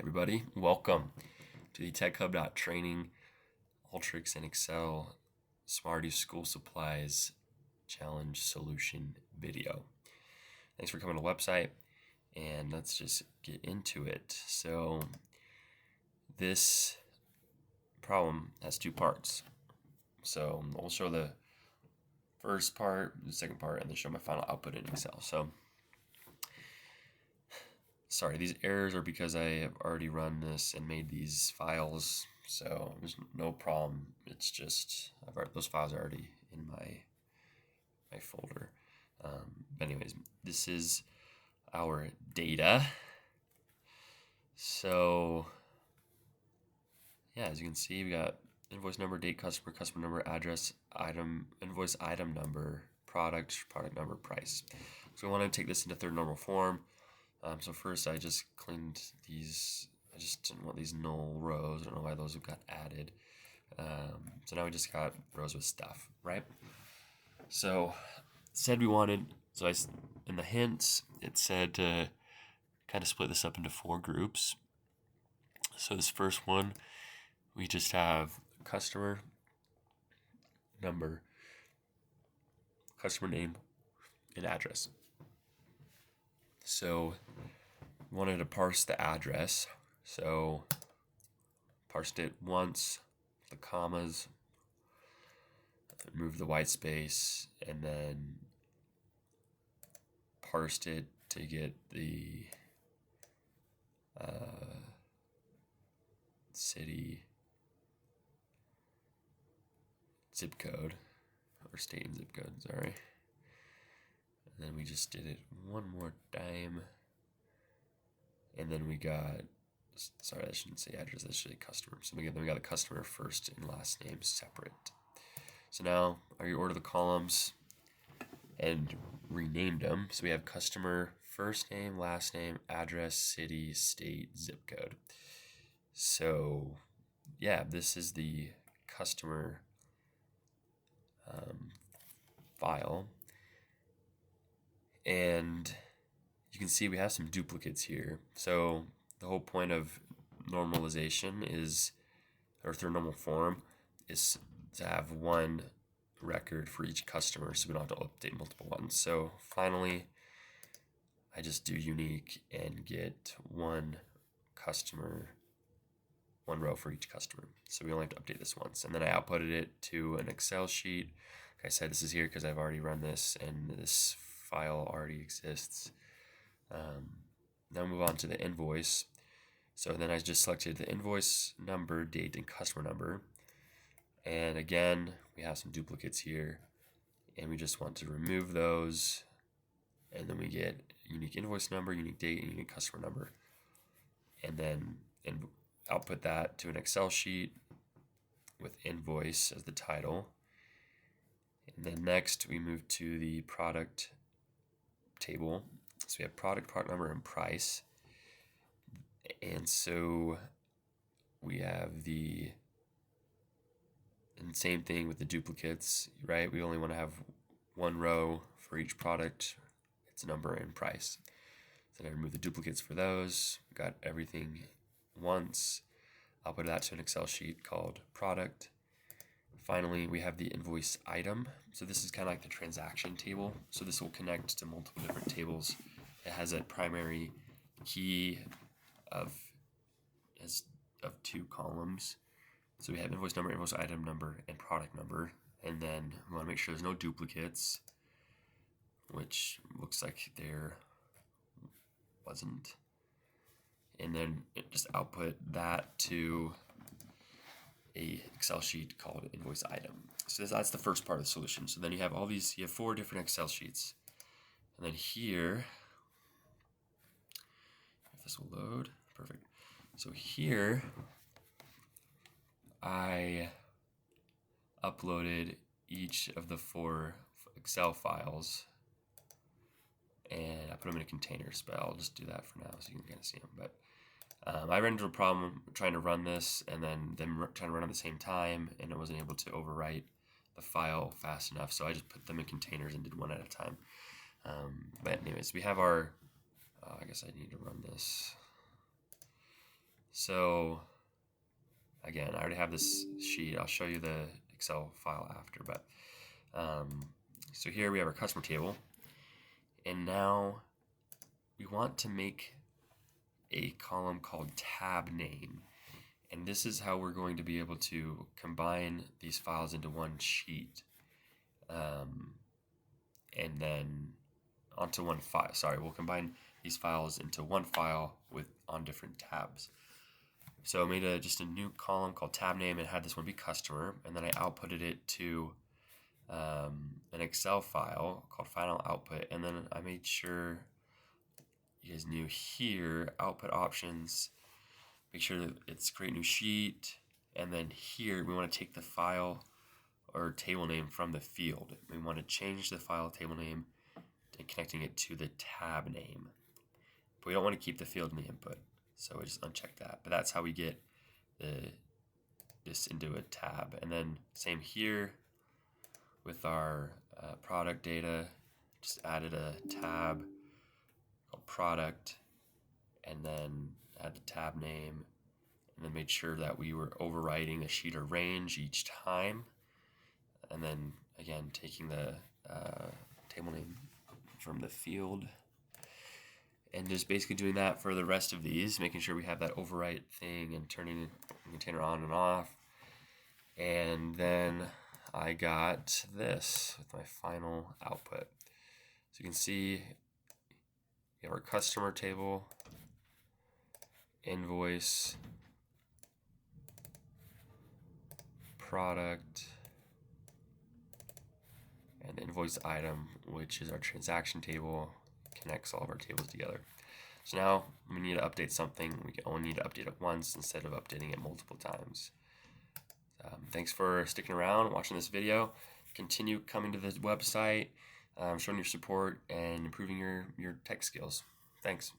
Everybody, welcome to the TechHub.training Alteryx and Excel Smarty School Supplies Challenge Solution video. Thanks for coming to the website, and let's just get into it. So this problem has two parts. So I'll show the first part, the second part, and then show my final output in Excel. So sorry, these errors are because I have already run this and made these files, so there's no problem. It's just those files are already in my folder. But anyways, this is our data. So yeah, as you can see, we got invoice number, date, customer, customer number, address, item, invoice item number, product, product number, price. So we want to take this into third normal form. So first I just cleaned these. I just didn't want these null rows. I don't know why those got added. So now we just got rows with stuff, right? So said we wanted, in the hints, it said to kind of split this up into 4 groups. So this first one, we just have customer number, customer name, and address. So we wanted to parse the address, so parsed it once, the commas, removed the white space, and then parsed it to get the city, zip code, or state and zip code, sorry. And then we just did it one more time. And then we got, sorry, I shouldn't say address, that should say customer. So then we got the customer first and last name separate. So now I reorder the columns and renamed them. So we have customer first name, last name, address, city, state, zip code. So yeah, this is the customer file. And you can see we have some duplicates here. So the whole point of normalization is, or third normal form, is to have one record for each customer so we don't have to update multiple ones. So finally, I just do unique and get one customer, one row for each customer. So we only have to update this once. And then I outputted it to an Excel sheet. Like I said, this is here because I've already run this and this file already exists. Now move on to the invoice. So then I just selected the invoice number, date, and customer number. And again, we have some duplicates here, and we just want to remove those. And then we get unique invoice number, unique date, and unique customer number. And then output that to an Excel sheet with invoice as the title. And then next we move to the product table. So we have product, part number, and price. And so we have and same thing with the duplicates, right? We only want to have one row for each product, its number and price. So I remove the duplicates for those. Got everything once. I'll put that to an Excel sheet called product. Finally, we have the invoice item. So this is kind of like the transaction table. So this will connect to multiple different tables. It has a primary key of 2 columns. So we have invoice number, invoice item number, and product number. And then we want to make sure there's no duplicates, which looks like there wasn't. And then just output that to a Excel sheet called invoice item. So that's the first part of the solution. So then you have you have 4 different Excel sheets. And then here, if this will load, perfect. So here, I uploaded each of the 4 Excel files, and I put them in containers, but I'll just do that for now so you can kind of see them. But I ran into a problem trying to run this and then trying to run at the same time, and I wasn't able to overwrite the file fast enough, so I just put them in containers and did one at a time. But anyways, we have our, I guess I need to run this. So again, I already have this sheet. I'll show you the Excel file after, but so here we have our customer table, and now we want to make a column called tab name, and this is how we're going to be able to combine these files into one sheet, and then onto one file. Sorry, we'll combine these files into one file on different tabs. So I made just a new column called tab name and had this one be customer, and then I outputted it to an Excel file called final output, and then I made sure you guys knew here, output options, make sure that it's create new sheet, and then here we want to take the file or table name from the field. We want to change the file table name and connecting it to the tab name. But we don't want to keep the field in the input, so we just uncheck that. But that's how we get this into a tab. And then same here with our product data, just added a tab called product, and then add the tab name, and then made sure that we were overriding the sheet or range each time, and then again taking the table name from the field, and just basically doing that for the rest of these, making sure we have that overwrite thing and turning the container on and off. And then I got this with my final output. So you can see we have our customer table, invoice, product, and invoice item, which is our transaction table, connects all of our tables together. So now we need to update something. We only need to update it once instead of updating it multiple times. Thanks for sticking around, watching this video. Continue coming to the website, showing your support and improving your tech skills. Thanks.